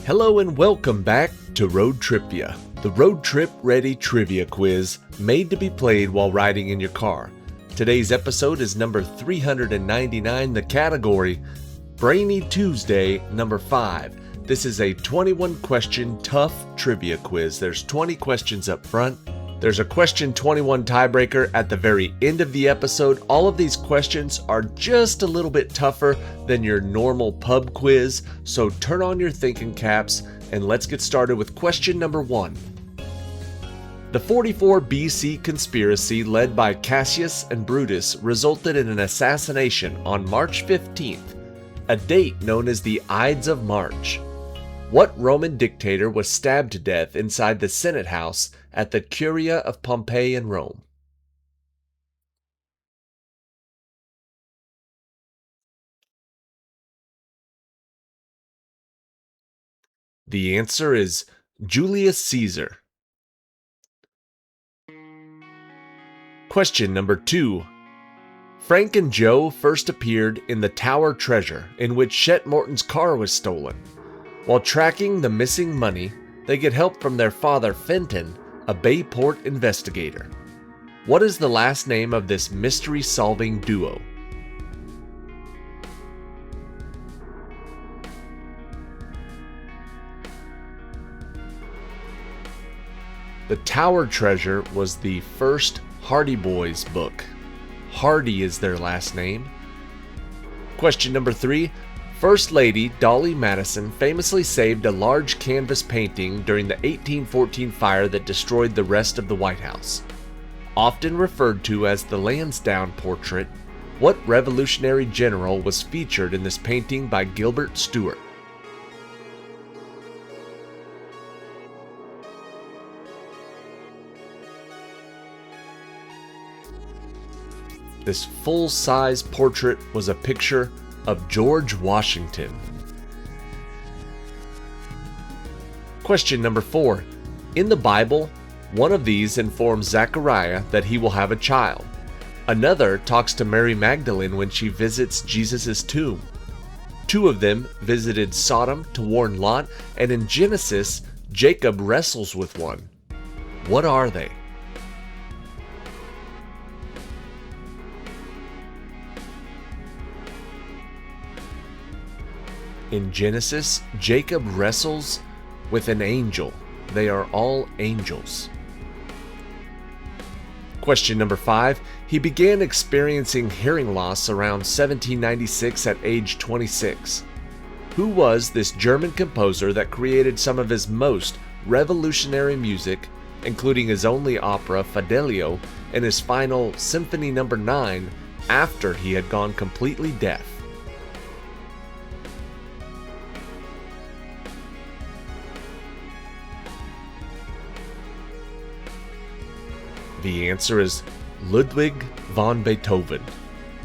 Hello and welcome back to Road Tripvia, the road trip ready trivia quiz made to be played while riding in your car. Today's episode is number 399, the category Brainy Tuesday number 5. This is a 21 question tough trivia quiz. There's 20 questions up front. There's a question 21 tiebreaker at the very end of the episode. All of these questions are just a little bit tougher than your normal pub quiz, so turn on your thinking caps and let's get started with question number 1. The 44 BC conspiracy led by Cassius and Brutus resulted in an assassination on March 15th, a date known as the Ides of March. What Roman dictator was stabbed to death inside the Senate House at the Curia of Pompeii in Rome? The answer is Julius Caesar. Question number 2. Frank and Joe first appeared in The Tower Treasure, in which Chet Morton's car was stolen. While tracking the missing money, they get help from their father Fenton, a Bayport investigator. What is the last name of this mystery-solving duo? The Tower Treasure was the first Hardy Boys book. Hardy is their last name. Question number 3. First Lady Dolly Madison famously saved a large canvas painting during the 1814 fire that destroyed the rest of the White House. Often referred to as the Lansdowne portrait, what Revolutionary general was featured in this painting by Gilbert Stuart? This full-size portrait was a picture of George Washington. Question number 4. In the Bible, one of these informs Zechariah that he will have a child. Another talks to Mary Magdalene when she visits Jesus' tomb. Two of them visited Sodom to warn Lot, and in Genesis, Jacob wrestles with one. What are they? In Genesis, Jacob wrestles with an angel. They are all angels. Question number 5. He began experiencing hearing loss around 1796 at age 26. Who was this German composer that created some of his most revolutionary music, including his only opera, Fidelio, and his final Symphony No. 9, after he had gone completely deaf? The answer is Ludwig von Beethoven.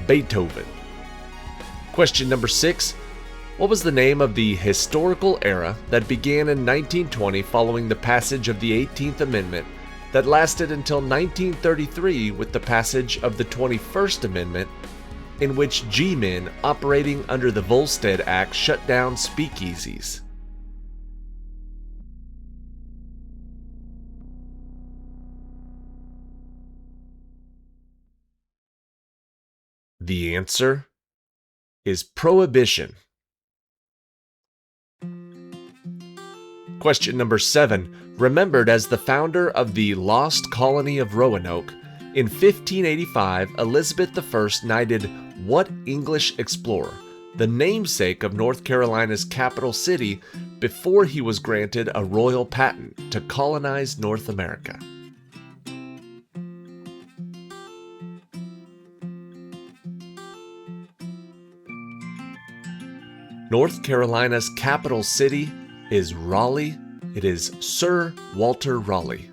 Beethoven. Question number 6. What was the name of the historical era that began in 1920 following the passage of the 18th Amendment that lasted until 1933 with the passage of the 21st Amendment, in which G-men operating under the Volstead Act shut down speakeasies? The answer is Prohibition. Question number 7. Remembered as the founder of the lost colony of Roanoke, in 1585, Elizabeth I knighted what English explorer, the namesake of North Carolina's capital city, before he was granted a royal patent to colonize North America? North Carolina's capital city is Raleigh. It is Sir Walter Raleigh.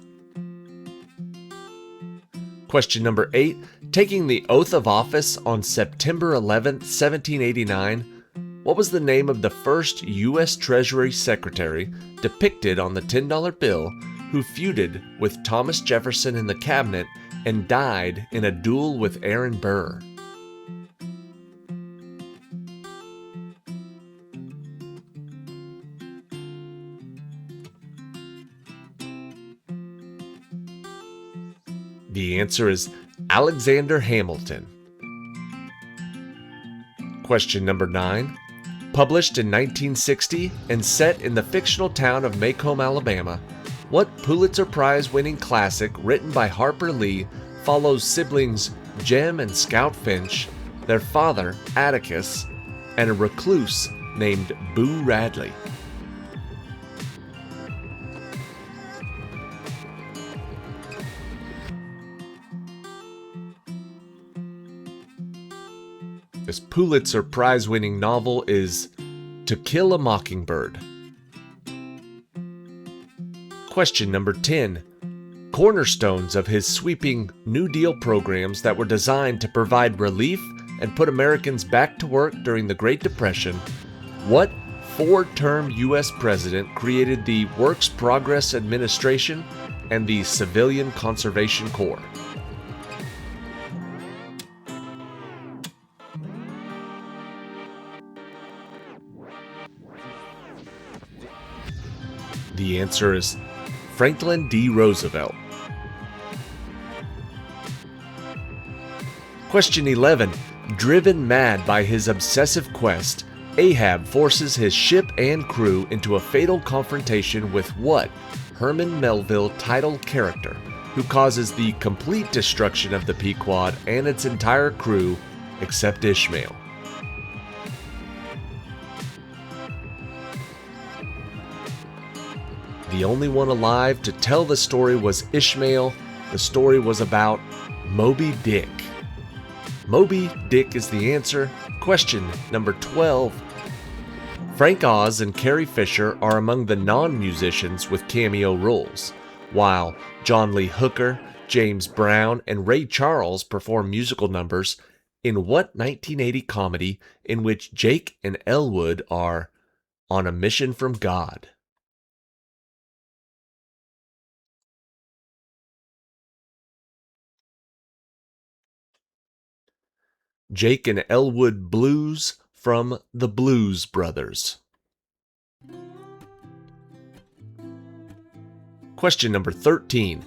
Question number 8. Taking the oath of office on September 11, 1789, what was the name of the first U.S. Treasury Secretary depicted on the $10 bill who feuded with Thomas Jefferson in the cabinet and died in a duel with Aaron Burr? The answer is Alexander Hamilton. Question number 9. Published in 1960 and set in the fictional town of Macomb, Alabama, what Pulitzer Prize-winning classic written by Harper Lee follows siblings Jem and Scout Finch, their father, Atticus, and a recluse named Boo Radley? This Pulitzer Prize-winning novel is To Kill a Mockingbird. Question number 10. Cornerstones of his sweeping New Deal programs that were designed to provide relief and put Americans back to work during the Great Depression, what four-term U.S. president created the Works Progress Administration and the Civilian Conservation Corps? The answer is Franklin D. Roosevelt. Question 11. Driven mad by his obsessive quest, Ahab forces his ship and crew into a fatal confrontation with what Herman Melville title character, who causes the complete destruction of the Pequod and its entire crew except Ishmael? The only one alive to tell the story was Ishmael. The story was about Moby Dick. Moby Dick is the answer. Question number 12. Frank Oz and Carrie Fisher are among the non-musicians with cameo roles, while John Lee Hooker, James Brown, and Ray Charles perform musical numbers in what 1980 comedy in which Jake and Elwood are on a mission from God? Jake and Elwood Blues from the Blues Brothers. Question number 13.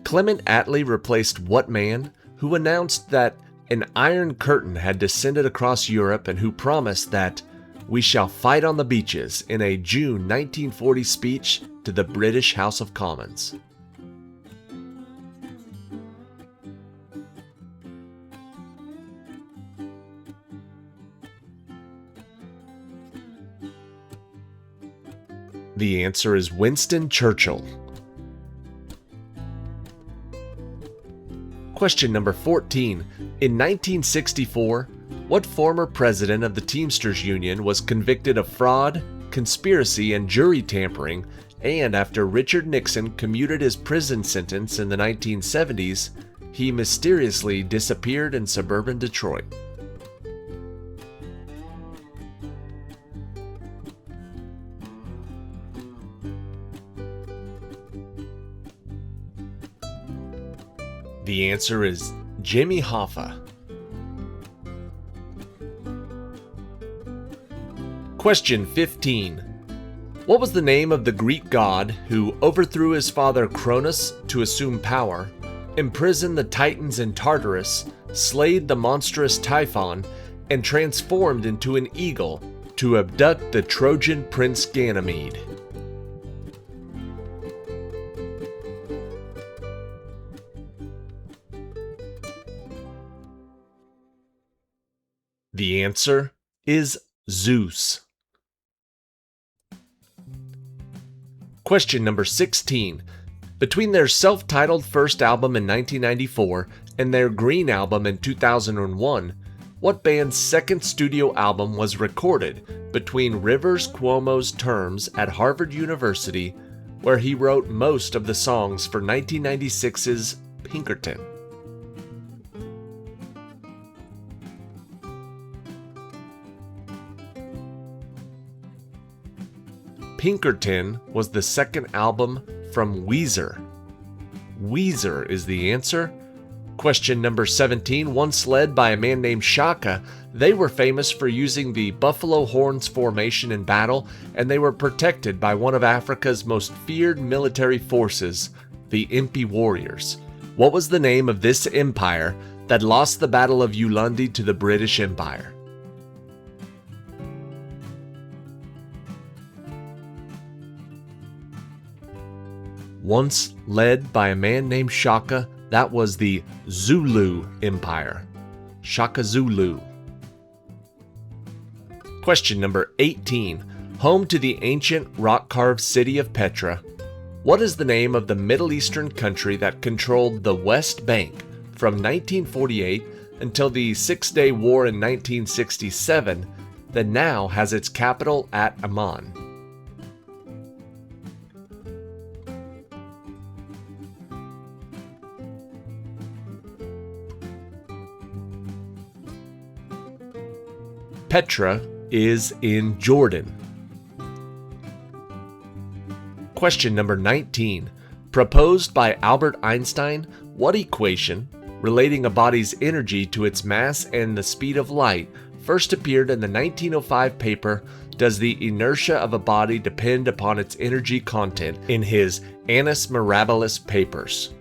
Clement Attlee replaced what man who announced that an iron curtain had descended across Europe and who promised that we shall fight on the beaches in a June 1940 speech to the British House of Commons? The answer is Winston Churchill. Question number 14. In 1964, what former president of the Teamsters Union was convicted of fraud, conspiracy, and jury tampering, and after Richard Nixon commuted his prison sentence in the 1970s, he mysteriously disappeared in suburban Detroit? The answer is Jimmy Hoffa. Question 15. What was the name of the Greek god who overthrew his father Cronus to assume power, imprisoned the Titans in Tartarus, slayed the monstrous Typhon, and transformed into an eagle to abduct the Trojan prince Ganymede? The answer is Zeus. Question number 16. Between their self-titled first album in 1994 and their Green album in 2001, what band's second studio album was recorded between Rivers Cuomo's terms at Harvard University, where he wrote most of the songs for 1996's Pinkerton? Pinkerton was the second album from Weezer. Weezer is the answer. Question number 17. Once led by a man named Shaka, they were famous for using the buffalo horns formation in battle, and they were protected by one of Africa's most feared military forces, the Impi Warriors. What was the name of this empire that lost the Battle of Ulundi to the British Empire? Once led by a man named Shaka, that was the Zulu Empire. Shaka Zulu. Question number 18. Home to the ancient rock-carved city of Petra, what is the name of the Middle Eastern country that controlled the West Bank from 1948 until the Six-Day War in 1967 that now has its capital at Amman? Petra is in Jordan. Question number 19. Proposed by Albert Einstein, what equation, relating a body's energy to its mass and the speed of light, first appeared in the 1905 paper, Does the Inertia of a Body Depend Upon Its Energy Content, in his Annus Mirabilis papers?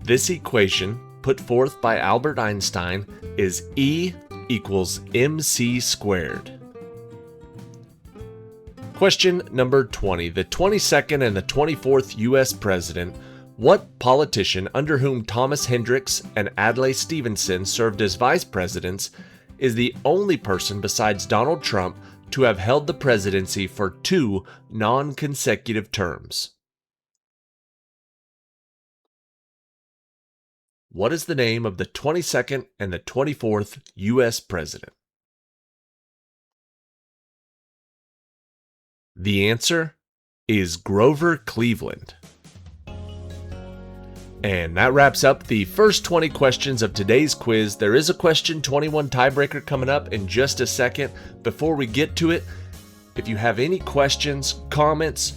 This equation, put forth by Albert Einstein, is E equals mc squared. Question number 20. The 22nd and the 24th U.S. President, what politician under whom Thomas Hendricks and Adlai Stevenson served as vice presidents is the only person besides Donald Trump to have held the presidency for 2 non-consecutive terms? What is the name of the 22nd and the 24th U.S. President? The answer is Grover Cleveland. And that wraps up the first 20 questions of today's quiz. There is a question 21 tiebreaker coming up in just a second. Before we get to it, if you have any questions, comments,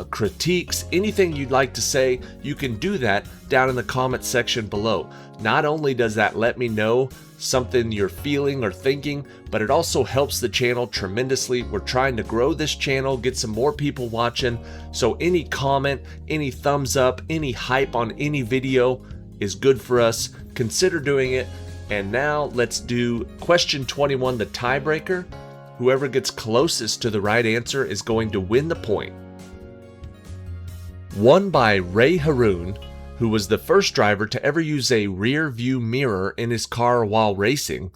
critiques, anything you'd like to say, you can do that down in the comment section below. Not only does that let me know something you're feeling or thinking, but it also helps the channel tremendously. We're trying to grow this channel, get some more people watching, so any comment, any thumbs up, any hype on any video is good for us. Consider doing it. And now let's do question 21, the tiebreaker. Whoever gets closest to the right answer is going to win the point. Won by Ray Haroon, who was the first driver to ever use a rear view mirror in his car while racing.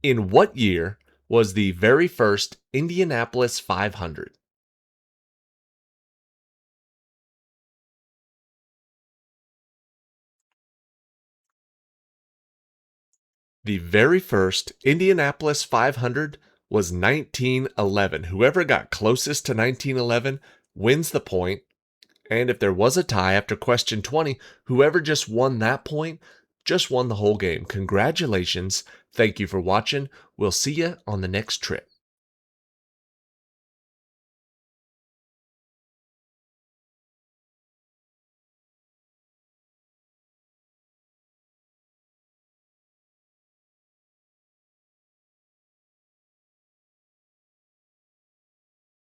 In what year was the very first Indianapolis 500? The very first Indianapolis 500 was 1911. Whoever got closest to 1911 wins the point. And if there was a tie after question 20, whoever just won that point just won the whole game. Congratulations. Thank you for watching. We'll see you on the next trip.